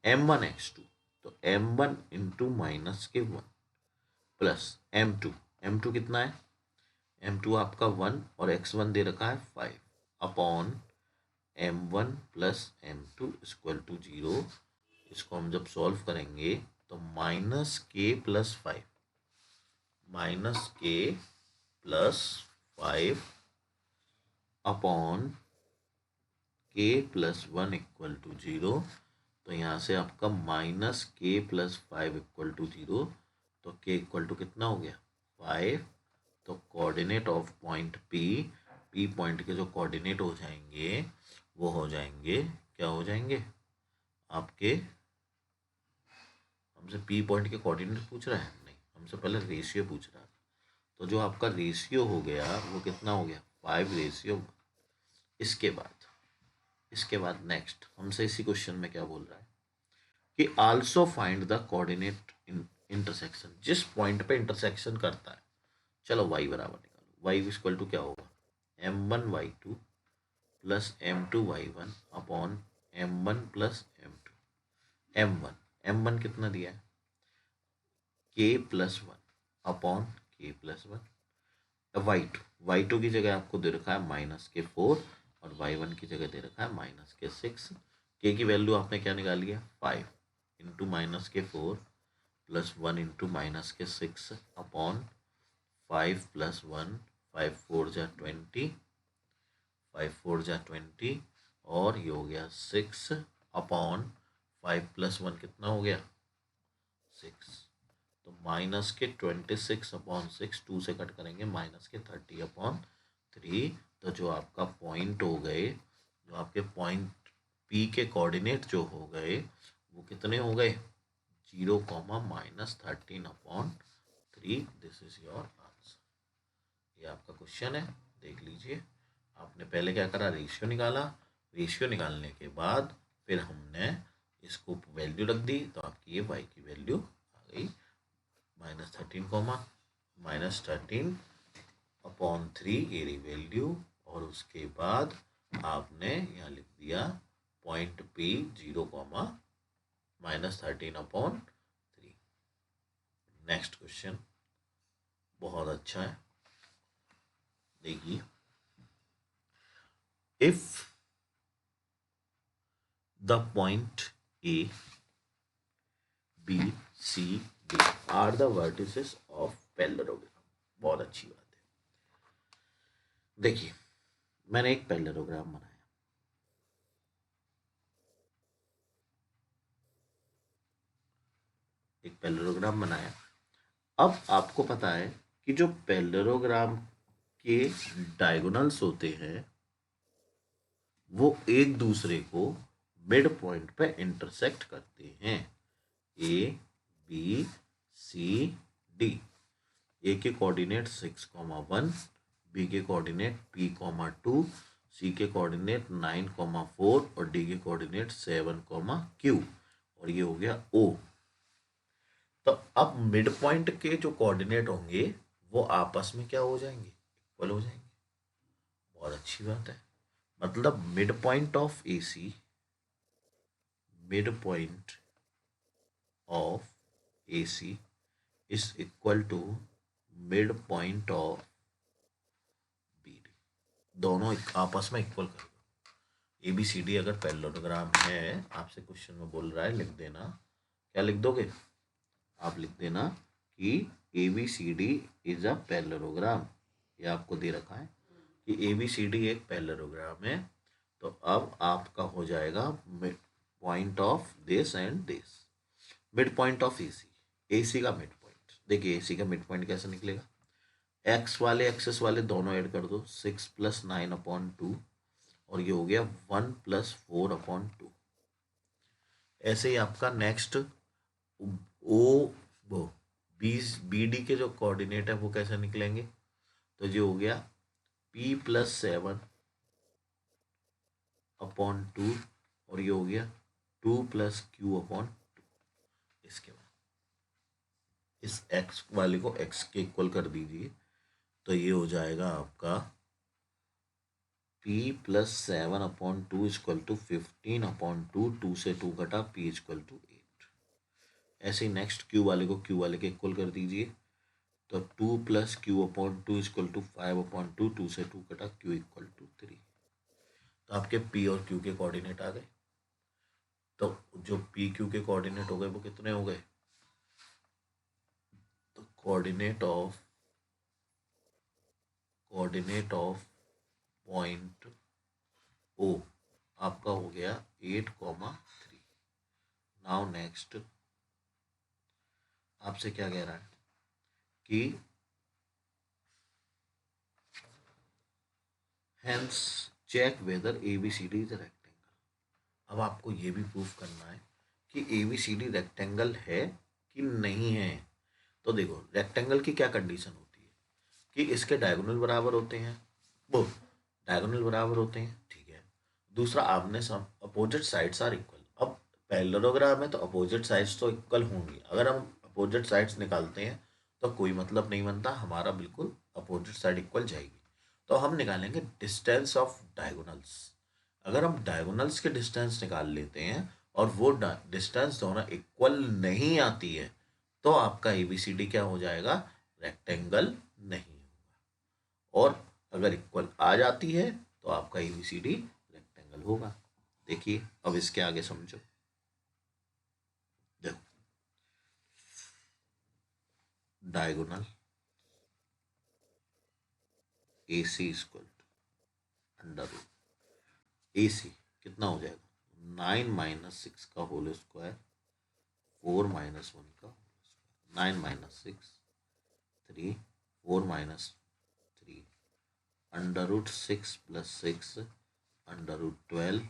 m1x2, तो m1 इंटू -1 प्लस m2 कितना है, m2 आपका 1 और x1 दे रखा है 5 upon m1 plus m2 equal to 0। इसको हम जब सॉल्व करेंगे तो -k+5 upon k+1 equal to 0। तो यहाँ से आपका -k+5 इक्वल टू 0, तो k इक्वल टू कितना हो गया, 5। तो coordinate of point P point के जो कोऑर्डिनेट हो जाएंगे वो हो जाएंगे, क्या हो जाएंगे आपके, हमसे पी पॉइंट के कोऑर्डिनेट पूछ रहा है, नहीं हमसे पहले रेशियो पूछ रहा है। तो जो आपका रेशियो हो गया वो कितना हो गया, 5:1। इसके बाद नेक्स्ट हमसे इसी क्वेश्चन में क्या बोल रहा है कि also find the coordinate intersection, जिस पॉइंट पे इंटरसेक्शन करता है। चलो y बराबर निकालो, y इक्वल टू क्या होगा, m1y2 plus m2y1 upon m1 plus m2। m1 कितना दिया है, k+1 अपॉन k+1। y2 की जगह आपको दे रखा है -4 और y1 की जगह दे रखा है -6। k की वैल्यू आपने क्या निकाली है, 5 इंटू -4 प्लस 1 इंटू -6 अपॉन 5 + 1, 5 4 जा 20, 5 4 जा 20 और ये हो गया 6 अपॉन 5 + 1 कितना हो गया, 6। तो -26 अपॉन 6, 2 से कट करेंगे -30 अपॉन 3। तो जो आपका पॉइंट हो गए, जो आपके पॉइंट पी के कोऑर्डिनेट जो हो गए वो कितने हो गए, 0, -13 अपॉन 3। This is your answer. ये आपका क्वेश्चन है, देख लीजिए। आपने पहले क्या करा, रेशियो निकाला, रेशियो निकालने के बाद फिर हमने इसको वैल्यू रख दी, तो आपकी ये y की वैल्यू आ गई -13 अपॉन 3 ये रही वैल्यू। और उसके बाद आपने यहाँ लिख दिया पॉइंट P 0, -13 अपॉन 3। नेक्स्ट क्वेश्चन बहुत अच्छा है, देखिए if the point A B C D are the vertices of parallelogram. बहुत अच्छी बात है। देखिए मैंने एक पैरेललोग्राम बनाया, एक पैरेललोग्राम बनाया। अब आपको पता है कि जो पैरेललोग्राम के डायगोनल्स होते हैं वो एक दूसरे को मिड पॉइंट पे इंटरसेक्ट करते हैं। ए बी सी डी, ए के कोऑर्डिनेट 6,1, बी के कोऑर्डिनेट P,2, सी के कोऑर्डिनेट 9,4 और डी के कोऑर्डिनेट 7,Q और ये हो गया O। तो अब मिड पॉइंट के जो कोऑर्डिनेट होंगे वो आपस में क्या हो जाएंगे, इक्वल हो जाएंगे। बहुत अच्छी बात है। मतलब mid point of A C, mid point of A C is equal to mid point of B D. दोनों आपस में इक्वल कर दो। ए बी सी डी अगर पैरेललोग्राम है, आपसे क्वेश्चन में बोल रहा है लिख देना, क्या लिख दोगे आप? लिख देना कि A B C D is a parallelogram. ये आपको दे रखा है कि ए बी सी डी एक पैरेललोग्राम है। तो अब आपका हो जाएगा mid point of this and this, mid point of A C का मिड पॉइंट। देखिए ए सी का मिड पॉइंट कैसे निकलेगा, एक्स वाले एक्सेस वाले दोनों ऐड कर दो, 6 + 9/2 और ये हो गया 1 + 4/2। ऐसे ही आपका नेक्स्ट ओ वो बी डी के जो कोऑर्डिनेट है वो कैसे निकलेंगे, तो ये हो गया P + 7/2 और ये हो गया 2 + Q/2। इसके बाद इस x वाले को x के इक्वल कर दीजिए, तो ये हो जाएगा आपका P + 7/2 = 15/2, 2 से 2 घटा P = 8। ऐसे ही नेक्स्ट Q वाले को Q वाले के इक्वल कर दीजिए, तो 2 + Q/2 = 5/2, 2 से 2 घटा Q = 3। तो आपके P और Q के कोऑर्डिनेट आ गए। तो जो P Q के कोऑर्डिनेट हो गए वो कितने हो गए, तो कोऑर्डिनेट ऑफ पॉइंट O आपका हो गया 8,3। नाउ नेक्स्ट आपसे क्या कह रहा है कि hence check whether ABCD is rectangle. अब आपको ये भी प्रूफ करना है कि ABCD रेक्टेंगल है कि नहीं है। तो देखो रेक्टेंगल की क्या कंडीशन होती है कि इसके डायगोनल बराबर होते हैं, वो डायगोनल बराबर होते हैं, ठीक है। दूसरा आमने अपोजिट साइड्स आर इक्वल। अब पैरेललोग्राम है तो अपोजिट साइड्स तो इक्वल होंगी। अगर हम अपोजिट साइड्स निकालते हैं तो कोई मतलब नहीं बनता, हमारा बिल्कुल अपोजिट साइड इक्वल जाएगी। तो हम निकालेंगे डिस्टेंस ऑफ डायगोनल्स। अगर हम डायगोनल्स के डिस्टेंस निकाल लेते हैं और वो डिस्टेंस दोनों इक्वल नहीं आती है तो आपका ABCD क्या हो जाएगा, रेक्टेंगल नहीं होगा। और अगर इक्वल आ जाती है तो आपका ABCD रेक्टेंगल होगा। देखिए अब इसके आगे समझो। देखो डायगोनल AC = AC कितना हो जाएगा, 9 - 6 का होल स्क्वायर, 4 - 1 का 9 - 6 3, 4 - 3 √6 + 6 √12,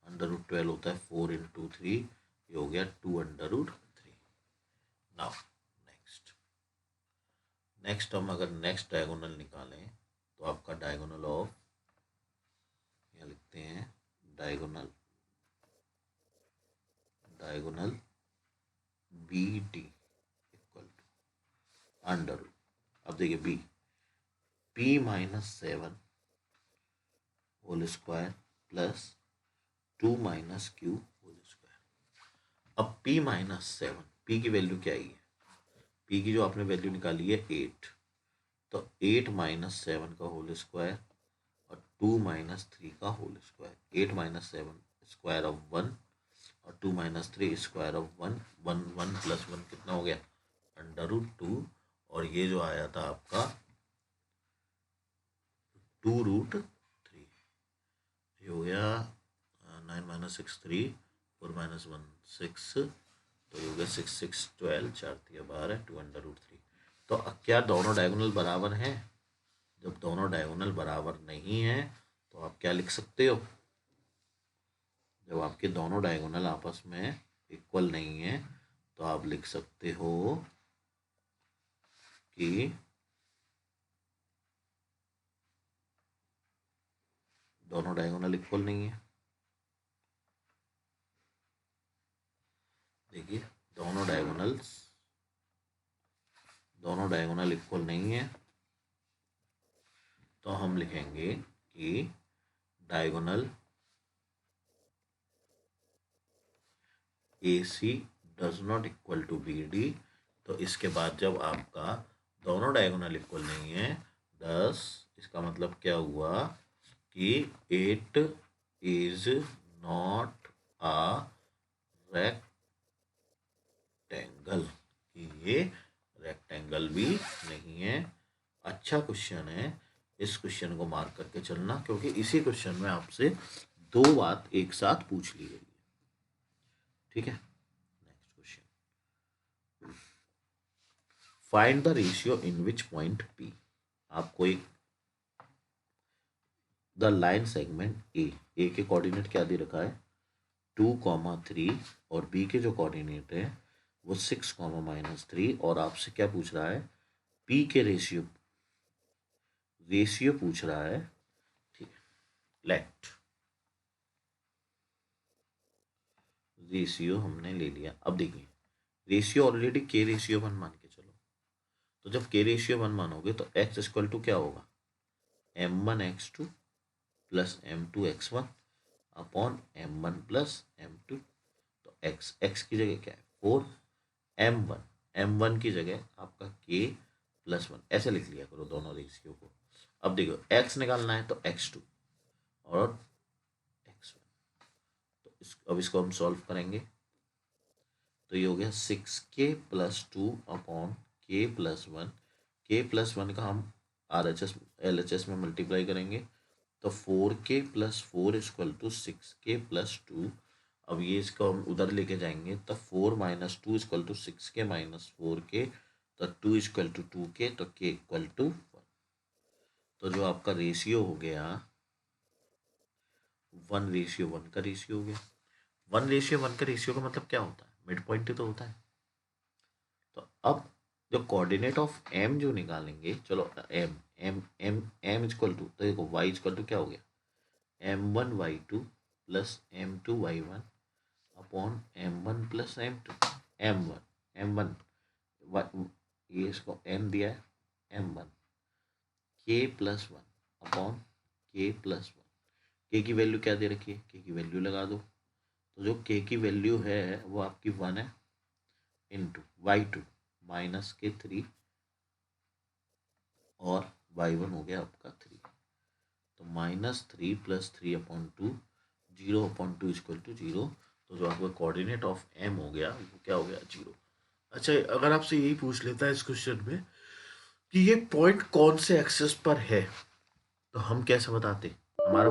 √12 होता है 4 × 3, ये हो गया 2√3। नाउ नेक्स्ट हम अगर नेक्स्ट डायगोनल निकालें तो आपका डायगोनल ऑफ, यहाँ लिखते हैं डायगोनल BD = √, अब देखिए P - 7 whole square plus 2 - Q whole square. अब P - 7, P की वैल्यू क्या आई है, P की जो आपने वैल्यू निकाली है 8, तो 8 - 7 का होल स्क्वायर और 2 माइनस 3 का whole square, 8 minus 7 square of 1 और 2 माइनस 3 स्क्वायर ऑफ 1, 1 1 प्लस 1 कितना हो गया √2, और ये जो आया था आपका 2√3, ये हो गया 9 माइनस 6 3, 4 माइनस 1 6, तो ये हो गया 6 6 12, 4 3 12 2√3। तो क्या दोनों डायगोनल बराबर हैं? जब दोनों डायगोनल बराबर नहीं है तो आप क्या लिख सकते हो? जब आपके दोनों डायगोनल आपस में इक्वल नहीं है तो आप लिख सकते हो कि दोनों डायगोनल इक्वल नहीं है। देखिए दोनों डायगोनल इक्वल नहीं है, तो हम लिखेंगे कि diagonal AC does not equal to BD। तो इसके बाद जब आपका दोनों डायगोनल इक्वल नहीं है 10, इसका मतलब क्या हुआ कि 8 इज नॉट अ रेक्टेंगल, कि ये रेक्टेंगल भी नहीं है। अच्छा क्वेश्चन है, इस क्वेश्चन को मार्क करके चलना, क्योंकि इसी क्वेश्चन में आपसे 2 बात एक साथ पूछ ली गई है। ठीक है, next question, find the ratio in which point P, आपको एक द लाइन सेगमेंट ए के कोऑर्डिनेट क्या दे रखा है 2,3, और बी के जो कोऑर्डिनेट है वो 6,-3, और आपसे क्या पूछ रहा है पी के रेशियो पूछ रहा है। ठीक है, लेट रेशियो हमने ले लिया। अब देखिए रेशियो ऑलरेडी के रेशियो 1 मान के चलो, तो जब के रेशियो 1 मानोगे तो x इक्वल टू क्या होगा m1x2 plus m2x1 upon m1 plus m2। तो x की जगह क्या है 4, m1 की जगह आपका k प्लस 1, ऐसे लिख लिया करो दोनों रेशियो को। अब देखो x निकालना है तो x2 और x1, तो अब इसको हम सॉल्व करेंगे तो ये हो गया 6k plus 2 upon k plus 1, k plus 1 का हम RHS LHS में मल्टीप्लाई करेंगे तो 4k plus 4 equal to 6k plus 2। अब ये इसको हम उधर लेके जाएंगे तो 4 minus 2 equal to 6k minus 4k, तो 2 इक्वल टू 2k, तो k इक्वल टू 1। तो जो आपका रेशियो हो गया 1:1 का रेशियो हो गया। 1:1 का रेशियो का मतलब क्या होता है, मिड पॉइंट तो होता है। तो अब जो कोऑर्डिनेट ऑफ m जो निकालेंगे, चलो m इक्वल टू, तो देखो y इक्वल टू क्या हो गया m1y2 plus m2y1 upon m1 plus m1 ये इसको m दिया है m1 k plus 1 upon k plus 1, k की वैल्यू क्या दे रखी है, k की वैल्यू लगा दो। तो जो k की वैल्यू है वो आपकी 1 है इंटू y2 माइनस के 3 और y1 हो गया आपका 3, तो -3 प्लस 3 अपॉन 2, 0/2 इक्वल टू 0। तो जो आपका कोऑर्डिनेट ऑफ m हो गया वो क्या हो गया 0। अच्छा, अगर आपसे यही पूछ लेता है इस क्वेश्चन में कि ये पॉइंट कौन से एक्सिस पर है, तो हम कैसे बताते, हमारा